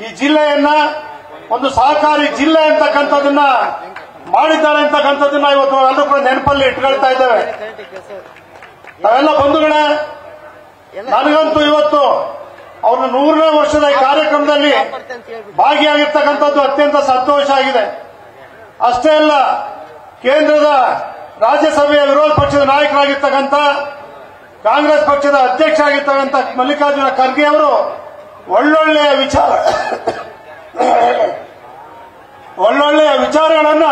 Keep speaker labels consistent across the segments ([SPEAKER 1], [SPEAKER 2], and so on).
[SPEAKER 1] ಈ ಜಿಲ್ಲೆಯನ್ನ ಒಂದು ಸಹಕಾರಿ ಜಿಲ್ಲೆ ಅಂತಕ್ಕಂಥದನ್ನ ಮಾಡಿದ್ದಾರೆ ಅಂತಕ್ಕಂಥದನ್ನ ಇವತ್ತು ಎಲ್ಲರೂ ಕೂಡ ನೆನಪಲ್ಲಿ ಇಟ್ಕೊಳ್ತಾ ಇದ್ದೇವೆ. ನಾವೆಲ್ಲ ಬಂಧುಗಳೇ, ನನಗಂತೂ ಇವತ್ತು ಅವ್ರ 100ನೇ ವರ್ಷದ ಈ ಕಾರ್ಯಕ್ರಮದಲ್ಲಿ ಭಾಗಿಯಾಗಿರ್ತಕ್ಕಂಥದ್ದು ಅತ್ಯಂತ ಸಂತೋಷ ಆಗಿದೆ. ಅಷ್ಟೇ ಅಲ್ಲ, ಕೇಂದ್ರದ ರಾಜ್ಯಸಭೆಯ ವಿರೋಧ ಪಕ್ಷದ ನಾಯಕರಾಗಿರ್ತಕ್ಕಂಥ ಕಾಂಗ್ರೆಸ್ ಪಕ್ಷದ ಅಧ್ಯಕ್ಷ ಆಗಿರ್ತಕ್ಕಂಥ ಮಲ್ಲಿಕಾರ್ಜುನ ಖರ್ಗೆ ಅವರು ಒಳ್ಳೊಳ್ಳೆಯ ವಿಚಾರಗಳನ್ನ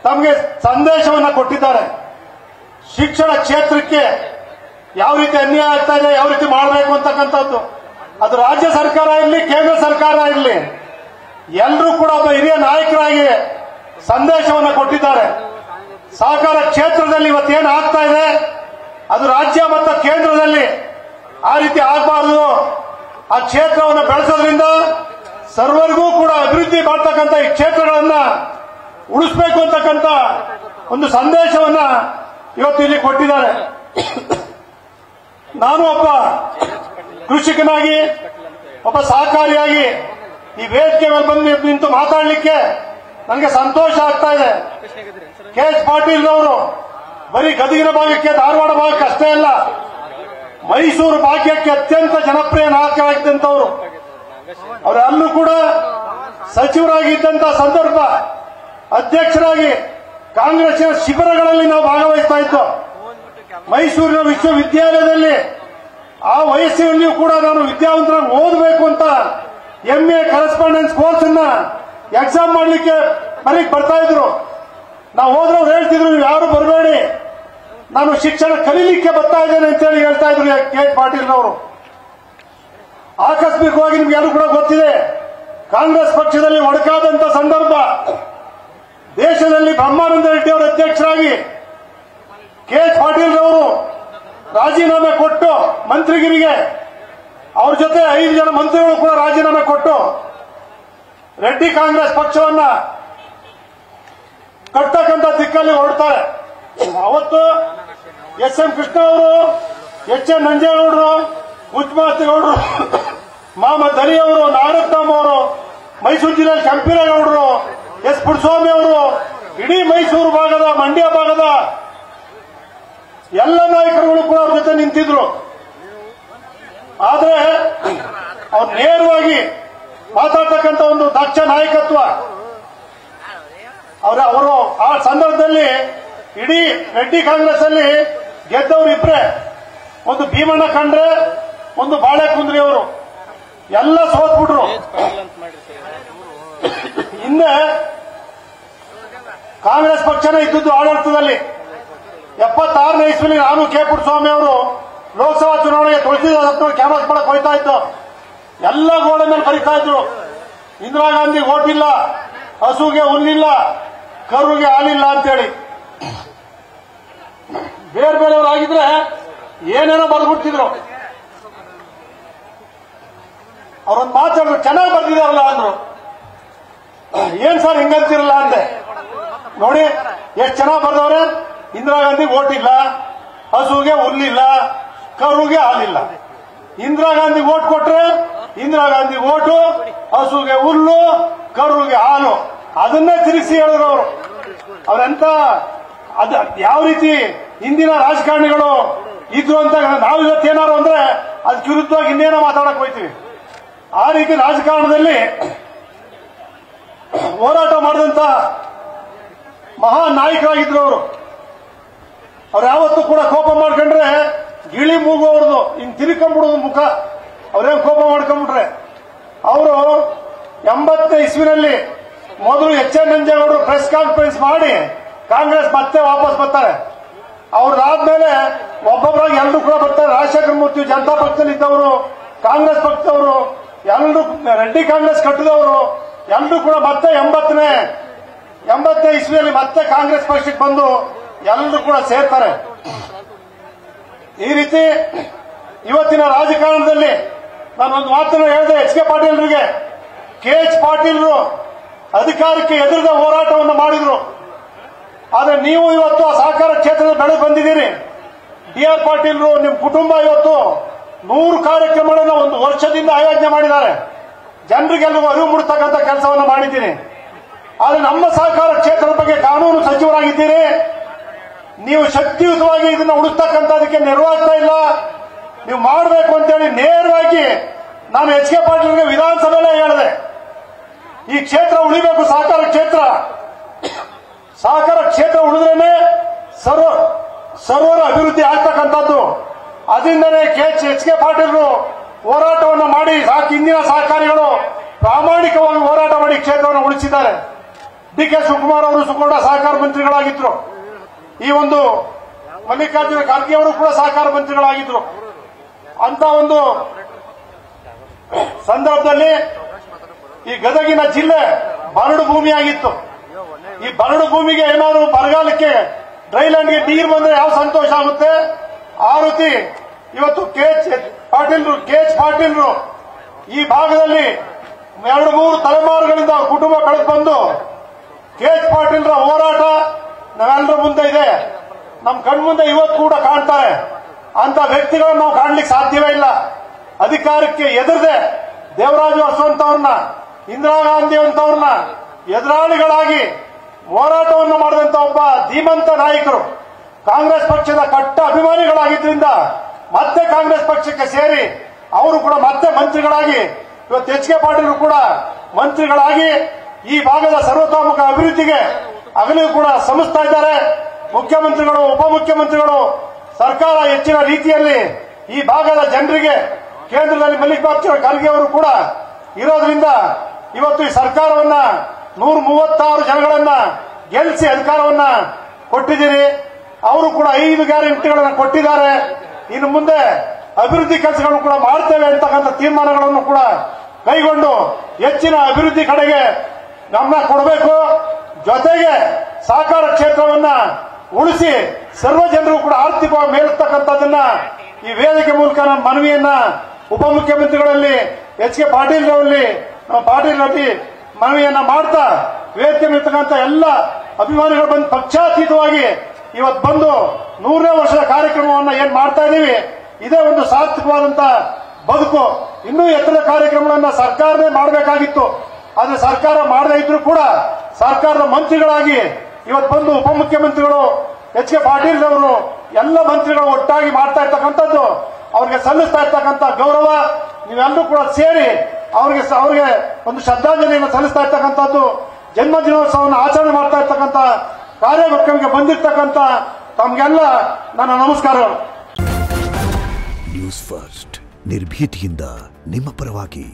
[SPEAKER 1] ತಮಗೆ ಸಂದೇಶವನ್ನ ಕೊಟ್ಟಿದ್ದಾರೆ. ಶಿಕ್ಷಣ ಕ್ಷೇತ್ರಕ್ಕೆ ಯಾವ ರೀತಿ ಅನ್ಯಾಯ ಆಗ್ತಾ ಇದೆ, ಯಾವ ರೀತಿ ಮಾಡಬೇಕು ಅಂತಕ್ಕಂಥದ್ದು, ಅದು ರಾಜ್ಯ ಸರ್ಕಾರ ಇರಲಿ, ಕೇಂದ್ರ ಸರ್ಕಾರ ಇರಲಿ, ಎಲ್ಲರೂ ಕೂಡ ಒಬ್ಬ ಹಿರಿಯ ನಾಯಕರಾಗಿ ಸಂದೇಶವನ್ನು ಕೊಟ್ಟಿದ್ದಾರೆ. ಸಹಕಾರ ಕ್ಷೇತ್ರದಲ್ಲಿ ಇವತ್ತೇನು ಆಗ್ತಾ ಇದೆ ಅದು ರಾಜ್ಯ ಮತ್ತು ಕೇಂದ್ರದಲ್ಲಿ ಆ ರೀತಿ ಆಗಬಾರದು. ಆ ಕ್ಷೇತ್ರವನ್ನು ಬೆಳೆಸೋದ್ರಿಂದ ಸರ್ವರಿಗೂ ಕೂಡ ಅಭಿವೃದ್ಧಿ ಮಾಡ್ತಕ್ಕಂಥ ಈ ಕ್ಷೇತ್ರಗಳನ್ನ ಉಳಿಸಬೇಕು ಅಂತಕ್ಕಂಥ ಒಂದು ಸಂದೇಶವನ್ನ ಇವತ್ತು ಇಲ್ಲಿ ಕೊಟ್ಟಿದ್ದಾರೆ. ನಾನು ಒಬ್ಬ ಕೃಷಿಕನಾಗಿ, ಒಬ್ಬ ಸಹಕಾರಿಯಾಗಿ ಈ ವೇದಿಕೆ ಮೇಲೆ ಬಂದು ನಿಂತು ಮಾತಾಡಲಿಕ್ಕೆ ನನಗೆ ಸಂತೋಷ ಆಗ್ತಾ ಇದೆ. ಕೆ ಎಚ್ ಪಾಟೀಲ್ ಅವರು ಬರೀ ಗದಗಿನ ಭಾಗಕ್ಕೆ, ಧಾರವಾಡ ಭಾಗಕ್ಕೆ ಅಷ್ಟೇ ಅಲ್ಲ, ಮೈಸೂರು ಭಾಗ್ಯಕ್ಕೆ ಅತ್ಯಂತ ಜನಪ್ರಿಯ ನಾಯಕರಾಗಿದ್ದಂಥವರು. ಅವರೆಲ್ಲೂ ಕೂಡ ಸಚಿವರಾಗಿದ್ದಂಥ ಸಂದರ್ಭ, ಅಧ್ಯಕ್ಷರಾಗಿ ಕಾಂಗ್ರೆಸ್ಸಿನ ಶಿಬಿರಗಳಲ್ಲಿ ನಾವು ಭಾಗವಹಿಸ್ತಾ ಇದ್ದೋ. ಮೈಸೂರಿನ ವಿಶ್ವವಿದ್ಯಾಲಯದಲ್ಲಿ ಆ ವಯಸ್ಸಿನಲ್ಲಿಯೂ ಕೂಡ ನಾನು ವಿದ್ಯಾವಂತರಾಗಿ ಓದಬೇಕು ಅಂತ MA ಕರೆಸ್ಪಾಂಡೆನ್ಸ್ ಕೋರ್ಸ್ ಅನ್ನ ಎಕ್ಸಾಮ್ ಮಾಡಲಿಕ್ಕೆ ಮನೆಗೆ ಬರ್ತಾ ಇದ್ರು. ನಾವು ಹೋದ್ರವ್ರು ಹೇಳ್ತಿದ್ರು, ನೀವು ಯಾರು ಬರಬೇಡಿ, ನಾನು ಶಿಕ್ಷಣ ಕಲೀಲಿಕ್ಕೆ ಬರ್ತಾ ಇದ್ದೇನೆ ಅಂತೇಳಿ ಹೇಳ್ತಾ ಇದ್ರು ಕೆ ಎಚ್ ಪಾಟೀಲ್ ಅವರು. ಆಕಸ್ಮಿಕವಾಗಿ ನಿಮ್ಗೆಲ್ಲರೂ ಕೂಡ ಗೊತ್ತಿದೆ, ಕಾಂಗ್ರೆಸ್ ಪಕ್ಷದಲ್ಲಿ ಒಡಕಾದಂತ ಸಂದರ್ಭ, ದೇಶದಲ್ಲಿ ಬ್ರಹ್ಮಾನಂದ ರೆಡ್ಡಿ ಅವರ ಅಧ್ಯಕ್ಷರಾಗಿ ಕೆ ಎಚ್ ಪಾಟೀಲ್ ಅವರು ರಾಜೀನಾಮೆ ಕೊಟ್ಟು ಮಂತ್ರಿಗಿರಿಗೆ, ಅವ್ರ ಜೊತೆ 5 ಜನ ಮಂತ್ರಿಗಳು ಕೂಡ ರಾಜೀನಾಮೆ ಕೊಟ್ಟು ರೆಡ್ಡಿ ಕಾಂಗ್ರೆಸ್ ಪಕ್ಷವನ್ನ ಕಟ್ಟತಕ್ಕಂಥ ದಿಕ್ಕಲ್ಲಿ ಹೊರಡ್ತಾರೆ. ಅವತ್ತು ಎಸ್.ಎಂ. ಕೃಷ್ಣ ಅವರು, ಎಚ್.ಎನ್. ನಂಜೇಗೌಡರು, ಉಜ್ಮಾತಿಗೌಡರು, ಮಹಮ್ಮದ್ ಅಲಿ ಅವರು, ನಾರಾಯಣರಾಮ್ ಅವರು, ಮೈಸೂರು ಜಿಲ್ಲೆಯಲ್ಲಿ ಕೆಂಪೇಗೌಡರು, ಎಸ್. ಪುಟ್ಟಸ್ವಾಮಿ ಅವರು, ಇಡೀ ಮೈಸೂರು ಭಾಗದ, ಮಂಡ್ಯ ಭಾಗದ ಎಲ್ಲ ನಾಯಕರುಗಳು ಕೂಡ ಅವ್ರ ಜೊತೆ ನಿಂತಿದ್ರು. ಆದ್ರೆ ಅವ್ರು ನೇರವಾಗಿ ಮಾತಾಡ್ತಕ್ಕಂಥ ಒಂದು ದಕ್ಷ ನಾಯಕತ್ವ, ಅವರು ಆ ಸಂದರ್ಭದಲ್ಲಿ ಇಡೀ ರೆಡ್ಡಿ ಕಾಂಗ್ರೆಸ್ ಅಲ್ಲಿ ಗೆದ್ದವರು ಇಬ್ರೆ, ಒಂದು ಭೀಮಣ್ಣ ಖಂಡ್ರೆ, ಒಂದು ಬಾಳೆಕುಂದ್ರಿ ಅವರು, ಎಲ್ಲ ಸೋತ್ಬಿಟ್ರು. ಹಿಂದೆ ಕಾಂಗ್ರೆಸ್ ಪಕ್ಷನೇ ಇದ್ದದ್ದು ಆಡಳಿತದಲ್ಲಿ. 76ನೇ ಇಸ್ವಿಲಿ ನಾನು ಕೆ. ಪುಟ್ಟಸ್ವಾಮಿ ಅವರು ಲೋಕಸಭಾ ಚುನಾವಣೆಗೆ ತುಳಸಿದಾಸ್ ಕ್ಯಾನ್ವಾಸ್ ಮಾಡಕ್ ಹೋಯ್ತಾ ಇತ್ತು. ಎಲ್ಲ ಗೋಡೆ ಮೇಲೆ ಬರೀತಾ ಇದ್ರು, ಇಂದಿರಾ ಗಾಂಧಿ ಓಟ್ ಇಲ್ಲ, ಹಸುಗೆ ಹುಲ್ಲಿಲ್ಲ, ಕರುಗೆ ಹಾಲಿಲ್ಲ ಅಂತೇಳಿ. ಬೇರೆ ಬೇರೆಯವರಾಗಿದ್ರೆ ಏನೇನೋ ಬರ್ಬಿಡ್ತಿದ್ರು. ಅವ್ರೊಂದು ಮಾತಾಡಿದ್ರು, ಚೆನ್ನಾಗಿ ಬರ್ತಿದಾರಲ್ಲ ಅಂದ್ರು. ಏನ್ ಸರ್ ಹಿಂಗಂತಿರಲ್ಲ ಅಂದೆ. ನೋಡಿ ಎಷ್ಟು ಚೆನ್ನಾಗಿ ಬರ್ದವ್ರೆ, ಇಂದಿರಾ ಗಾಂಧಿ ಓಟ್ ಇಲ್ಲ, ಹಸುಗೆ ಹುಲ್ಲಿಲ್ಲ, ಕರುಗೆ ಹಾಲಿಲ್ಲ. ಇಂದಿರಾ ಗಾಂಧಿ ಓಟ್ ಕೊಟ್ರೆ ಇಂದಿರಾ ಗಾಂಧಿ ಓಟು, ಹಸುಗೆ ಹುಲ್ಲು, ಕರುಗೆ ಹಾಲು, ಅದನ್ನೇ ತಿರುಗಿಸಿ ಹೇಳಿದ್ರು ಅವರು. ಅವರೆಂತ ಅದ ಯಾವ ರೀತಿ ಹಿಂದಿನ ರಾಜಕಾರಣಿಗಳು ಇದ್ರು ಅಂತ ನಾವು ಇವತ್ತೇನಾರು ಅಂದ್ರೆ ಅದಕ್ಕೆ ವಿರುದ್ಧವಾಗಿ ಇನ್ನೇನೋ ಮಾತಾಡಕ್ ಹೋಯ್ತೀವಿ. ಆ ರೀತಿ ರಾಜಕಾರಣದಲ್ಲಿ ಹೋರಾಟ ಮಾಡಿದಂತ ಮಹಾನ್ ನಾಯಕರಾಗಿದ್ರು ಅವರು. ಅವ್ರು ಯಾವತ್ತೂ ಕೂಡ ಕೋಪ ಮಾಡ್ಕೊಂಡ್ರೆ ಗಿಳಿ ಮೂಗು ಅವ್ರದ್ದು ಹಿಂಗ್ ತಿರ್ಕೊಂಡ್ಬಿಡೋದು ಮುಖ. ಅವ್ರೇನ್ ಕೋಪ ಮಾಡ್ಕೊಂಡ್ಬಿಟ್ರೆ, ಅವರು 80ನೇ ಇಸ್ವಿನಲ್ಲಿ ಮೊದಲು ಎಚ್.ಎನ್. ನಂಜೇಗೌಡರು ಪ್ರೆಸ್ ಕಾನ್ಫರೆನ್ಸ್ ಮಾಡಿ ಕಾಂಗ್ರೆಸ್ ಮತ್ತೆ ವಾಪಸ್ ಬರ್ತಾರೆ. ಅವ್ರದಾದ್ಮೇಲೆ ಒಬ್ಬೊಬ್ಬರಾಗಿ ಎಲ್ಲರೂ ಕೂಡ ಬರ್ತಾರೆ. ರಾಜಶೇಖರ ಮೂರ್ತಿ ಜನತಾ ಪಕ್ಷದಲ್ಲಿ ಇದ್ದವರು, ಕಾಂಗ್ರೆಸ್ ಪಕ್ಷದವರು, ಎಲ್ಲರೂ ರೆಡ್ಡಿ ಕಾಂಗ್ರೆಸ್ ಕಟ್ಟಿದವರು ಎಲ್ಲರೂ ಕೂಡ ಮತ್ತೆ 80ನೇ ಇಸ್ವಿಯಲ್ಲಿ ಮತ್ತೆ ಕಾಂಗ್ರೆಸ್ ಪಕ್ಷಕ್ಕೆ ಬಂದು ಎಲ್ಲರೂ ಕೂಡ ಸೇರ್ತಾರೆ. ಈ ರೀತಿ ಇವತ್ತಿನ ರಾಜಕಾರಣದಲ್ಲಿ ನಾನೊಂದು ಮಾತನ್ನು ಹೇಳಿದೆ ಎಚ್ ಕೆ ಪಾಟೀಲ್ರಿಗೆ. ಕೆ ಎಚ್ ಪಾಟೀಲ್ರು ಅಧಿಕಾರಕ್ಕೆ ಎದುರದ ಹೋರಾಟವನ್ನು ಮಾಡಿದ್ರು. ಆದ್ರೆ ನೀವು ಇವತ್ತು ಆ ಸಹಕಾರ ಕ್ಷೇತ್ರದ ಬೆಳೆದು ಬಂದಿದ್ದೀರಿ. ಡಿ.ಆರ್. ಪಾಟೀಲ್ರು, ನಿಮ್ಮ ಕುಟುಂಬ ಇವತ್ತು 100 ಕಾರ್ಯಕ್ರಮಗಳನ್ನು ಒಂದು ವರ್ಷದಿಂದ ಆಯೋಜನೆ ಮಾಡಿದ್ದಾರೆ. ಜನರಿಗೆಲ್ಲರಿಗೂ ಅರಿವು ಮೂಡಿಸ್ತಕ್ಕಂಥ ಕೆಲಸವನ್ನು ಮಾಡಿದ್ದೀನಿ. ಆದರೆ ನಮ್ಮ ಸಹಕಾರ ಕ್ಷೇತ್ರದ ಬಗ್ಗೆ ಕಾನೂನು ಸಚಿವರಾಗಿದ್ದೀರಿ, ನೀವು ಶಕ್ತಿಯುತವಾಗಿ ಇದನ್ನು ಉಳಿಸ್ತಕ್ಕಂಥದಕ್ಕೆ ನೆರವಾಗ್ತಾ ಇಲ್ಲ. ನೀವು ಮಾಡಬೇಕು ಅಂತೇಳಿ ನೇರವಾಗಿ ನಾನು ಎಚ್ ಕೆ ಪಾಟೀಲ್ಗೆ ವಿಧಾನಸಭೆಯಲ್ಲೇ ಹೇಳಿದೆ, ಈ ಕ್ಷೇತ್ರ ಉಳಿಬೇಕು. ಸಹಕಾರ ಕ್ಷೇತ್ರ ಉಳಿದ್ರೇನೆ ಸರ್ವರ ಅಭಿವೃದ್ಧಿ ಆಗ್ತಕ್ಕಂಥದ್ದು. ಅದರಿಂದನೇ ಎಚ್ ಕೆ ಪಾಟೀಲ್ರು ಹೋರಾಟವನ್ನು ಮಾಡಿ ಹಿಂದಿನ ಸಹಕಾರಿಗಳು ಪ್ರಾಮಾಣಿಕವಾಗಿ ಹೋರಾಟ ಮಾಡಿ ಕ್ಷೇತ್ರವನ್ನು ಉಳಿಸಿದ್ದಾರೆ. ಡಿ ಕೆ ಶಿವಕುಮಾರ್ ಅವರು ಕೂಡ ಸಹಕಾರ ಮಂತ್ರಿಗಳಾಗಿದ್ರು. ಈ ಒಂದು ಮಲ್ಲಿಕಾರ್ಜುನ ಖರ್ಗೆ ಅವರು ಕೂಡ ಸಹಕಾರ ಮಂತ್ರಿಗಳಾಗಿದ್ರು. ಅಂತ ಒಂದು ಸಂದರ್ಭದಲ್ಲಿ ಈ ಗದಗಿನ ಜಿಲ್ಲೆ ಬರಡು ಭೂಮಿಯಾಗಿತ್ತು. ಈ ಬರಡು ಭೂಮಿಗೆ ಏನಾದ್ರು ಬರಗಾಲಕ್ಕೆ ಡ್ರೈಲ್ಯಾಂಡ್ಗೆ ನೀರು ಬಂದ್ರೆ ಯಾವ ಸಂತೋಷ ಆಗುತ್ತೆ, ಆ ರೀತಿ ಇವತ್ತು ಕೆ ಎಚ್ ಪಾಟೀಲ್ರು ಈ ಭಾಗದಲ್ಲಿ 2-3 ತಲೆಮಾರುಗಳಿಂದ ಕುಟುಂಬ ಕಳೆದು ಬಂದು ಕೆ ಎಚ್ ಪಾಟೀಲ್ರ ಹೋರಾಟ ನಾವೆಲ್ಲರ ಮುಂದೆ ಇದೆ, ನಮ್ಮ ಕಣ್ಮುಂದೆ ಇವತ್ತು ಕೂಡ ಕಾಣ್ತಾರೆ. ಅಂತ ವ್ಯಕ್ತಿಗಳನ್ನು ನಾವು ಕಾಣ್ಲಿಕ್ಕೆ ಸಾಧ್ಯವೇ ಇಲ್ಲ. ಅಧಿಕಾರಕ್ಕೆ ಎದುರದೆ ದೇವರಾಜು ಅರಸು ಅಂತವ್ರನ್ನ, ಇಂದಿರಾ ಗಾಂಧಿ ಅಂತವ್ರನ್ನ ಎದುರಾಳಿಗಳಾಗಿ ಹೋರಾಟವನ್ನು ಮಾಡಿದಂತ ಒಬ್ಬ ಧೀಮಂತ ನಾಯಕರು ಕಾಂಗ್ರೆಸ್ ಪಕ್ಷದ ಕಟ್ಟ ಅಭಿಮಾನಿಗಳಾಗಿದ್ದರಿಂದ ಮತ್ತೆ ಕಾಂಗ್ರೆಸ್ ಪಕ್ಷಕ್ಕೆ ಸೇರಿ ಅವರು ಕೂಡ ಮತ್ತೆ ಮಂತ್ರಿಗಳಾಗಿ, ಇವತ್ತು ಎಚ್ ಕೆ ಪಾಟೀಲ್ ಕೂಡ ಮಂತ್ರಿಗಳಾಗಿ ಈ ಭಾಗದ ಸರ್ವತೋಮುಖ ಅಭಿವೃದ್ಧಿಗೆ ಹಗಲಿಗೂ ಕೂಡ ಶ್ರಮಿಸ್ತಾ ಇದ್ದಾರೆ. ಮುಖ್ಯಮಂತ್ರಿಗಳು, ಉಪಮುಖ್ಯಮಂತ್ರಿಗಳು, ಸರ್ಕಾರ ಹೆಚ್ಚಿನ ರೀತಿಯಲ್ಲಿ ಈ ಭಾಗದ ಜನರಿಗೆ ಕೇಂದ್ರದಲ್ಲಿ ಮಲ್ಲಿಕಾರ್ಜುನ ಖರ್ಗೆ ಅವರು ಕೂಡ ಇರೋದ್ರಿಂದ ಇವತ್ತು ಈ ಸರ್ಕಾರವನ್ನ 136 ಜನಗಳನ್ನ ಗೆಲ್ಲಿಸಿ ಅಧಿಕಾರವನ್ನ ಕೊಟ್ಟಿದ್ದೀರಿ. ಅವರು ಕೂಡ 5 ಗ್ಯಾರಂಟಿಗಳನ್ನು ಕೊಟ್ಟಿದ್ದಾರೆ. ಇನ್ನು ಮುಂದೆ ಅಭಿವೃದ್ಧಿ ಕೆಲಸಗಳನ್ನು ಕೂಡ ಮಾಡ್ತೇವೆ ಅಂತಕ್ಕಂಥ ತೀರ್ಮಾನಗಳನ್ನು ಕೂಡ ಕೈಗೊಂಡು ಹೆಚ್ಚಿನ ಅಭಿವೃದ್ಧಿ ಕಡೆಗೆ ಗಮನ ಕೊಡಬೇಕು. ಜೊತೆಗೆ ಸಹಕಾರ ಕ್ಷೇತ್ರವನ್ನ ಉಳಿಸಿ ಸರ್ವ ಜನರು ಕೂಡ ಆರ್ಥಿಕವಾಗಿ ಮೇಲೆತ್ತಕ್ಕಂಥದ್ದನ್ನ ಈ ವೇದಿಕೆ ಮೂಲಕ ನನ್ನ ಮನವಿಯನ್ನ ಉಪಮುಖ್ಯಮಂತ್ರಿಗಳಲ್ಲಿ ಎಚ್ ಕೆ ಪಾಟೀಲ್ ಅವರಲ್ಲಿ ಮನವಿಯನ್ನ ಮಾಡ್ತಾ ವೇದಿಕೆ ಮೇಲಿರ್ತಕ್ಕಂಥ ಎಲ್ಲ ಅಭಿಮಾನಿಗಳು ಬಂದು ಪಕ್ಷಾತೀತವಾಗಿ ಇವತ್ತು ಬಂದು 100ನೇ ವರ್ಷದ ಕಾರ್ಯಕ್ರಮವನ್ನು ಏನ್ ಮಾಡ್ತಾ ಇದೀವಿ, ಇದೇ ಒಂದು ಸಾರ್ಥಕವಾದಂತ ಬದುಕು. ಇನ್ನೂ ಎತ್ತರದ ಕಾರ್ಯಕ್ರಮಗಳನ್ನ ಸರ್ಕಾರನೇ ಮಾಡಬೇಕಾಗಿತ್ತು. ಆದ್ರೆ ಸರ್ಕಾರ ಮಾಡದೇ ಇದ್ರೂ ಕೂಡ ಸರ್ಕಾರದ ಮಂತ್ರಿಗಳಾಗಿ ಇವತ್ತು ಬಂದು ಉಪಮುಖ್ಯಮಂತ್ರಿಗಳು ಎಚ್ ಕೆ ಪಾಟೀಲ್ ಅವರು ಎಲ್ಲ ಮಂತ್ರಿಗಳು ಒಟ್ಟಾಗಿ ಮಾಡ್ತಾ ಇರ್ತಕ್ಕಂಥದ್ದು, ಅವ್ರಿಗೆ ಸಲ್ಲಿಸ್ತಾ ಇರ್ತಕ್ಕಂಥ ಗೌರವ, ನೀವೆಲ್ಲರೂ ಕೂಡ ಸೇರಿ ಅವ್ರಿಗೆ ಒಂದು ಶ್ರದ್ಧಾಂಜಲಿಯನ್ನು ಸಲ್ಲಿಸ್ತಾ ಇರ್ತಕ್ಕಂಥದ್ದು, ಜನ್ಮದಿನೋತ್ಸವವನ್ನು ಆಚರಣೆ ಮಾಡ್ತಾ ಇರ್ತಕ್ಕಂಥ ಕಾರ್ಯಕ್ರಮಕ್ಕೆ ಬಂದಿರ್ತಕ್ಕಂಥ ತಮಗೆಲ್ಲ ನನ್ನ ನಮಸ್ಕಾರಗಳು.
[SPEAKER 2] ನ್ಯೂಸ್ ಫಸ್ಟ್ ನಿರ್ಭೀತಿಯಿಂದ ನಿಮ್ಮ ಪರವಾಗಿ.